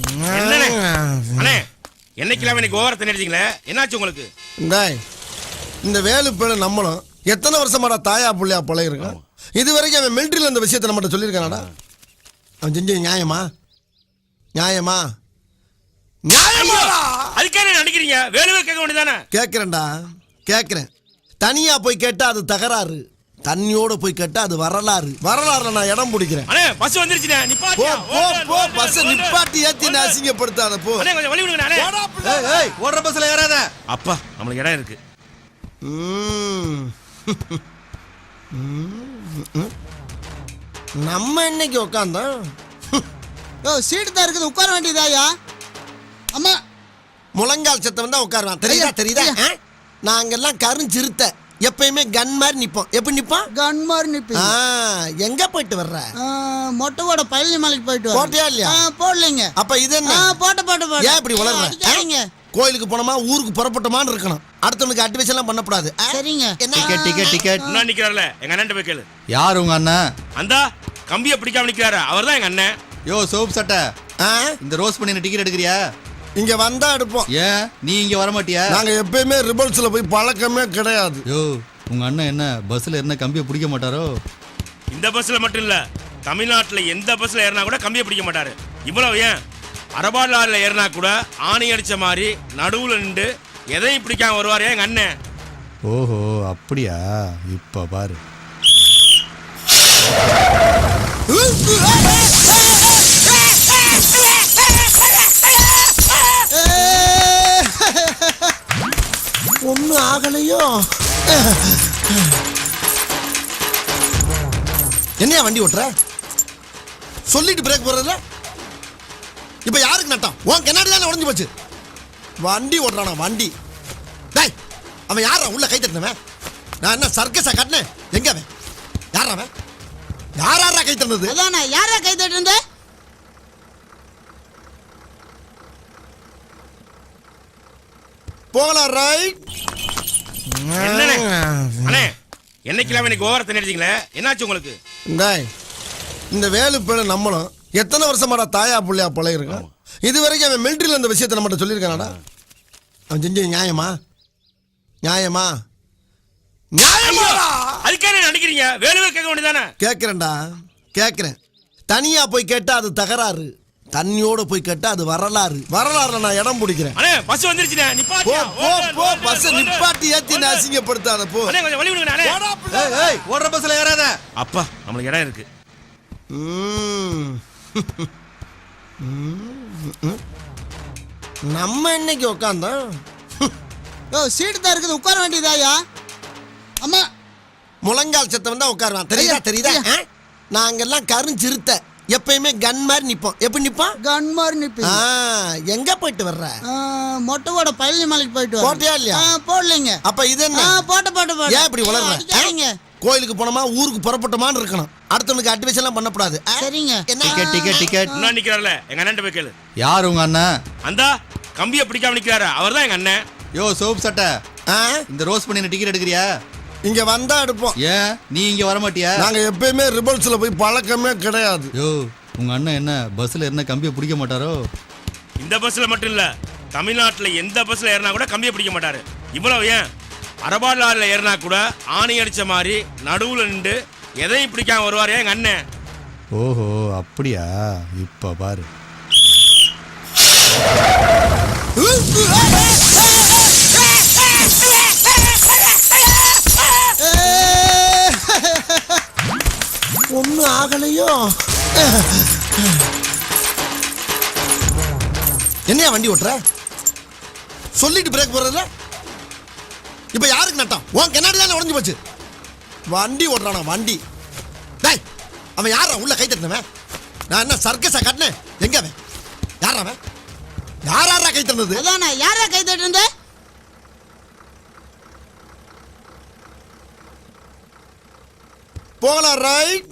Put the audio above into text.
என்னண்ணே அண்ணே என்னைக்கெல்லாம் இன்னைக்கு ஓவரத்தை நினைச்சிங்களே என்னாச்சு உங்களுக்கு? இந்த வேலு பேரு நம்மளும் எத்தனை வருஷமாடா தாயா புள்ளையா பழகிருக்கான். இது வரைக்கும் அவன் மிலிட்டரியில் இந்த விஷயத்தை நம்மகிட்ட சொல்லியிருக்கானாடா? அவன் செஞ்சது நியாயமா? நியாயமா? அதுக்கே நினைக்கிறீங்க? வேலுவே கேட்க வேண்டியதானே? கேட்கிறேன்டா, கேட்கிறேன். தனியா போய் கேட்டா அது தகராறு, தண்ணியோட போய் கேட்டா அது வரலாறு. வரலாறுல நான் இடம் பிடிக்கிறேன். அண்ணே பஸ் வந்துருச்சுனே, நிப்பாட்டு. போ போ பஸ் நிப்பாட்டி ஏத்தி அசிங்கப்படுத்தாத போ. அண்ணே கொஞ்சம் வழி விடுங்க அண்ணே. ஏய் ஓடுற பஸ்ல ஏறாத. அப்பா நமக்கு இடம் இருக்கு. நம்ம இன்னைக்கு உட்காந்தோம். சீட்டு தான் இருக்குது, உட்கார வேண்டியதாயா? அம்மா முழங்கால் சத்தம் தான் உட்காருவான். தெரியுதா தெரியுதா? நாங்கெல்லாம் கருஞ்சிருத்த எப்பயுமே கன் மாதிரி நிப்போம். எப்படி நிப்போம்? கன் மாதிரி நிப்பீங்க. எங்க போயிட்டு வர்ற? மொட்டைவோட பழனி மலைக்கு போயிட்டு போட்டியா இல்லையா? போடலைங்க. அப்ப இது என்ன? போட்ட ஏன் இப்படி வளர்ற? கோயிலுக்கு போனோமா ஊருக்கு புறப்பட்டோமான்னு இருக்கணும். அடுத்தவனுக்கு அட்வைஸ் எல்லாம் பண்ணக்கூடாது. சரிங்க. Ticket ticket ticket. நான் நிக்கிறார்ல எங்க அண்ணன் போய் கேளு. யார் உங்க அண்ணன்? அந்தா கம்பியை பிடிக்காம நிக்கிறாரு, அவர்தான் எங்க அண்ணன். யோ சோப் சட்டை, இந்த ரோஸ் பண்ணி டிக்கெட் எடுக்கிறியா? இங்க வந்தா எடுப்போம். ஏன் நீ இங்க வர மாட்டியா? நாங்க எப்பயுமே ரிபல்ஸ்ல போய் பழக்கமே கிடையாது. யோ உங்க அண்ணன் என்ன பஸ்ல என்ன கம்பியை பிடிக்க மாட்டாரோ? இந்த பஸ்ல மட்டும் இல்ல, தமிழ்நாட்டுல எந்த பஸ்ல ஏறினா கூட கம்பியை பிடிக்க மாட்டாரு. இவ்வளவு ஏன் அரபாடு லாரில ஏறினா கூட ஆணி அடிச்ச மாதிரி நடுவுல நின்று எதையும் பிடிக்காம வருவாரு எங்க அண்ணன். ஓஹோ அப்படியா? இப்ப பாரு. ஒண்ணு ஆகலையோ? என்னையா வண்டி ஓட்டுற? சொல்லிட்டு பிரேக் போடுறதுல இப்ப யாருக்கு நட்டம்? உன் கண்ணாடி தானே உடஞ்சு போச்சு. வண்டி ஓட்டுறானா வண்டி? டேய் அவன் யாரா உள்ள கை தட்டினவன்? நான் என்ன சர்க்கஸா கட்டினேன்? எங்க அவன்? யாரா அவன்? யாரா கை தட்டினது? அதானே யாரா கை தட்டுறது? போகலாம் ரைட். என்னண்ணே அண்ணே என்னைக்கெல்லாம் இன்னைக்கு ஓவரத்தை நினைச்சிங்களே என்னாச்சு உங்களுக்கு? இந்த வேலு பேரு நம்மளும் எத்தனை வருஷமாடா தாயா புள்ளையா பழகிருக்கான். இது வரைக்கும் அவன் மிலிட்டரியில் இந்த விஷயத்தை நம்மகிட்ட சொல்லியிருக்கானாடா? அவன் செஞ்சது நியாயமா? நியாயமா? நியாயமா? அதுக்கே நினைக்கிறீங்க? வேலுவே கேட்க வேண்டியதானே? கேட்கிறேன்டா, கேட்கிறேன். தனியா போய் கேட்டா அது தகராறு, தண்ணியோட போய் கேட்டா அது வரலாறு. வரலாறுல நான் இடம் பிடிக்கிறேன். அண்ணே பஸ் வந்துருச்சுனே, நிப்பாட்டு. போ போ பஸ் நிப்பாட்டி ஏத்தி அசிங்கப்படுத்தாத போ. அண்ணே கொஞ்சம் வழி விடுங்க அண்ணே. ஏய் ஓடுற பஸ்ல ஏறாத. அப்பா நமக்கு இடம் இருக்கு. நம்ம இன்னைக்கு உட்காந்தோம். சீட்டு தான் இருக்குது, உட்கார வேண்டியதாயா? அம்மா முழங்கால் சத்தம் தான் உட்காருவான். தெரியுதா தெரியுதா? நாங்கெல்லாம் கருஞ்சிருத்த எப்பயுமே கன் மாதிரி நிப்போம். எப்படி நிப்போம்? கன் மாதிரி நிப்பீங்க. எங்க போயிட்டு வர்ற? மொட்டைவோட பழனி மலைக்கு போயிட்டு போட்டியா இல்லையா? போடலைங்க. அப்ப இது என்ன? போட்ட ஏன் இப்படி வளர்ற? கோயிலுக்கு போனோமா ஊருக்கு புறப்பட்டோமான்னு இருக்கணும். அடுத்தவனுக்கு அட்வைஸ் எல்லாம் பண்ணக்கூடாது. சரிங்க. Ticket ticket ticket. நான் நிக்கிறார்ல எங்க அண்ணன் போய் கேளு. யார் உங்க அண்ணன்? அந்தா கம்பியை பிடிக்காம நிக்கிறாரு, அவர்தான் எங்க அண்ணன். யோ சோப் சட்டை, இந்த ரோஸ் பண்ணி டிக்கெட் எடுக்கிறியா? இங்க வந்தா எடுப்போம். ஏன் நீ இங்க வர மாட்டியா? நாங்க எப்பயுமே ரிபல்ஸ்ல போய் பழக்கமே கிடையாது. யோ உங்க அண்ணன் என்ன பஸ்ல என்ன கம்பியை பிடிக்க மாட்டாரோ? இந்த பஸ்ல மட்டும் இல்ல, தமிழ்நாட்டுல எந்த பஸ்ல ஏறினா கூட கம்பியை பிடிக்க மாட்டாரு. இவ்வளவு ஏன் அரபாடு லாரில ஏறினா கூட ஆணி அடிச்ச மாதிரி நடுவுல நின்று எதையும் பிடிக்காம வருவாரு எங்க அண்ணன். ஓஹோ அப்படியா? இப்ப பாரு. ஒண்ணு ஆகலையோ? என்னையா வண்டி ஓட்டுற? சொல்லிட்டு பிரேக் போடுறதுல இப்ப யாருக்கு நட்டம்? உன் கண்ணாடி தானே உடஞ்சு போச்சு. வண்டி ஓட்டுறானா வண்டி? டேய் அவன் யாரா உள்ள கை தட்டினவன்? நான் என்ன சர்க்கஸா கட்டினேன்? எங்க அவன்? யாரா அவன்? யாரா கை தட்டினது? அதானே யாரா கை தட்டுறது? போகலாம் ரைட்.